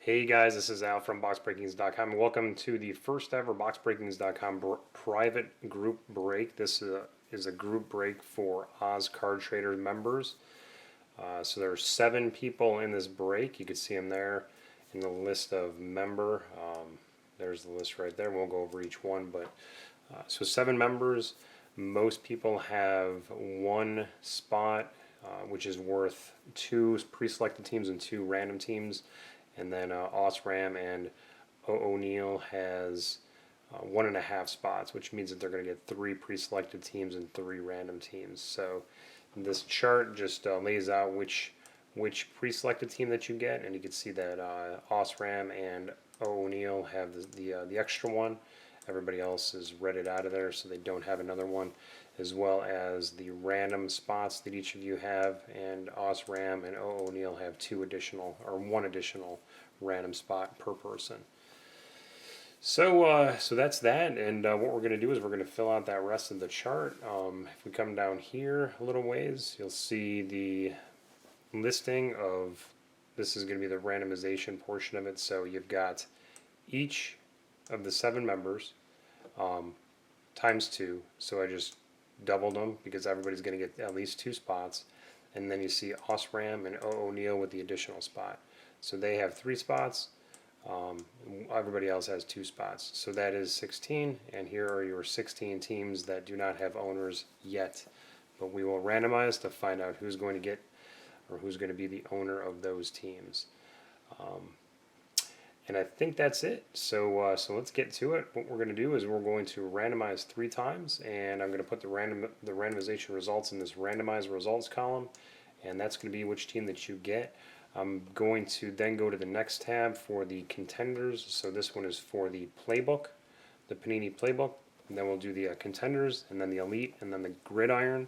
Hey guys, this is Al from BoxBreakings.com. Welcome to the first ever BoxBreakings.com private group break. This is a group break for OZCardTraders members. So there are 7 people in this break. You can see them there in the list of member. There's the list right there. We'll go over each one, but so 7 members. Most people have 1 spot, which is worth 2 pre-selected teams and 2 random teams. And then Osram and O'Neill has 1.5 spots, which means that they're going to get 3 pre-selected teams and 3 random teams. So this chart just lays out which pre-selected team that you get, and you can see that Osram and O'Neill have the extra one. Everybody else is redded out of there, so they don't have another one, as well as the random spots that each of you have, and Osram and O'Neill have 2 additional, or 1 additional random spot per person. So that's that, and what we're going to do is we're going to fill out that rest of the chart. If we come down here a little ways, you'll see the listing of, this is going to be the randomization portion of it. So you've got each of the 7 members times 2. So I just doubled them because everybody's going to get at least 2 spots. And then you see Osram and O'Neill with the additional spot. So they have 3 spots. Everybody else has 2 spots. So that is 16. And here are your 16 teams that do not have owners yet. But we will randomize to find out who's going to get, or who's going to be the owner of those teams. And I think that's it. So let's get to it. What we're going to do is we're going to randomize 3 times, and I'm going to put the randomization results in this randomized results column, and that's going to be which team that you get. I'm going to then go to the next tab for the contenders. So this one is for the playbook, the Panini playbook. And then we'll do the contenders, and then the elite, and then the gridiron.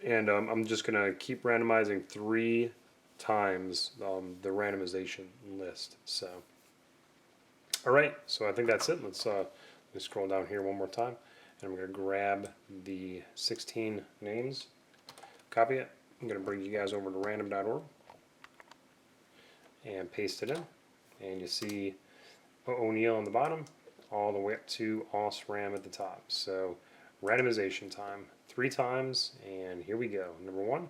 And I'm just going to keep randomizing 3 times the randomization list. So, all right. So I think that's it. Let's scroll down here one more time, and I'm going to grab the 16 names, copy it. I'm going to bring you guys over to random.org and paste it in, and you see O'Neill on the bottom, all the way up to Osram at the top. So randomization time 3 times, and here we go. Number 1.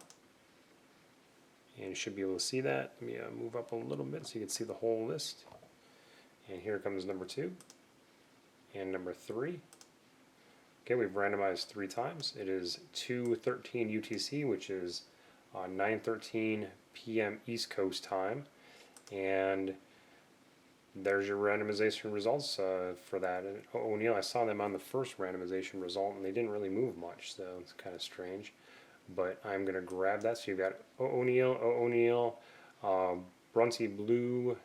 And you should be able to see that. Let me move up a little bit so you can see the whole list. And here comes number 2 and number 3. Okay, we've randomized 3 times. It is 2:13 UTC, which is 9:13 p.m. East Coast time. And there's your randomization results for that. And O'Neill, I saw them on the first randomization result, and they didn't really move much, so it's kind of strange. But I'm going to grab that. So you've got O'Neill, Brunty Blue,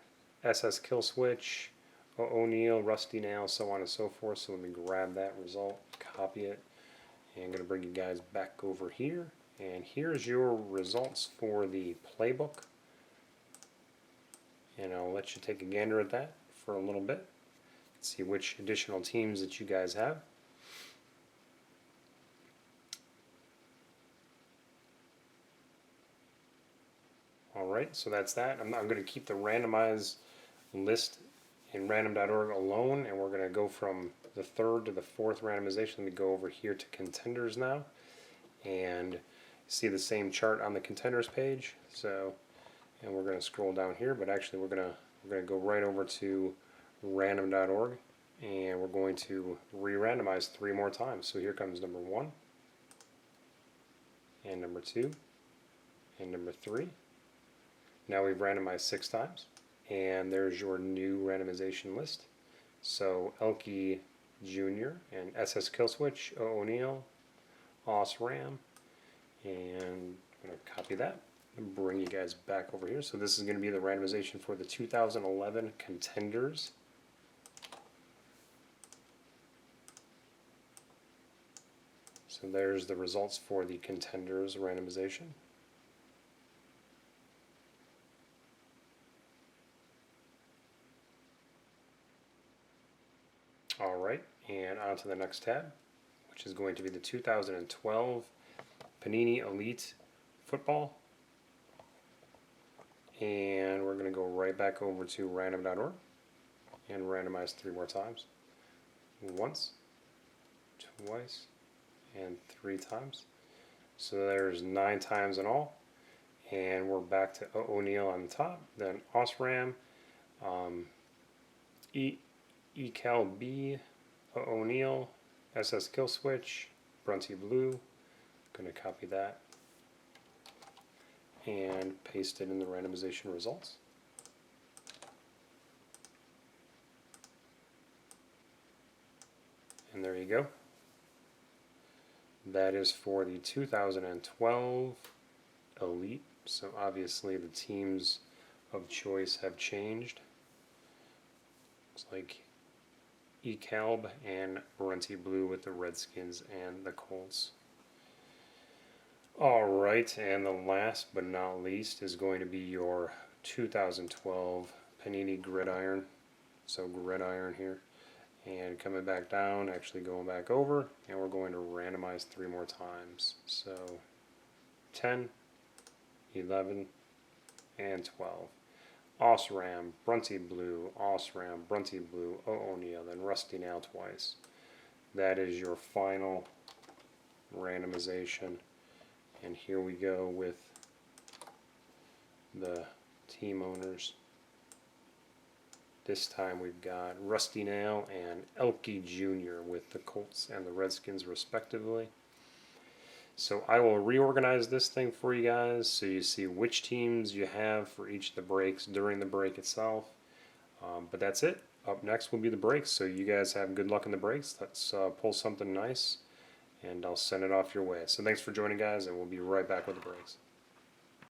SS Kill Switch, O'Neill, Rusty Nail, so on and so forth. So let me grab that result, copy it, and I'm going to bring you guys back over here. And here's your results for the playbook. And I'll let you take a gander at that for a little bit. See which additional teams that you guys have. Alright, so that's that. I'm going to keep the randomized list in random.org alone, and we're going to go from the 3rd to the 4th randomization. Let me go over here to contenders now, and see the same chart on the contenders page. So, and we're going to scroll down here, but actually we're going to go right over to random.org, and we're going to re-randomize 3 more times. So here comes number 1, and number 2, and number 3. Now we've randomized 6 times, and there's your new randomization list. So Elke Jr. and SS Killswitch, O'Neill, Osram, and I'm going to copy that and bring you guys back over here. So this is going to be the randomization for the 2011 contenders. So there's the results for the contenders randomization. Alright, and on to the next tab, which is going to be the 2012 Panini Elite Football. And we're going to go right back over to random.org and randomize 3 more times. Once, twice, and 3 times. So there's 9 times in all. And we're back to O'Neill on the top, then Osram, Ecal B, O'Neill, SS Kill Switch, Brunty Blue. Going to copy that and paste it in the randomization results. And there you go. That is for the 2012 Elite. So obviously the teams of choice have changed. Looks like Ecalb and Brunty Blue with the Redskins and the Colts. Alright, and the last but not least is going to be your 2012 Panini Gridiron. So Gridiron here. And coming back down, actually going back over, and we're going to randomize 3 more times. So 10, 11, and 12. Osram, Brunty Blue, Osram, Brunty Blue, O'Neill, then Rusty Nail twice. That is your final randomization. And here we go with the team owners. This time we've got Rusty Nail and Elke Jr. with the Colts and the Redskins respectively. So I will reorganize this thing for you guys so you see which teams you have for each of the breaks during the break itself. But that's it. Up next will be the breaks, so you guys have good luck in the breaks. Let's pull something nice, and I'll send it off your way. So thanks for joining, guys, and we'll be right back with the breaks.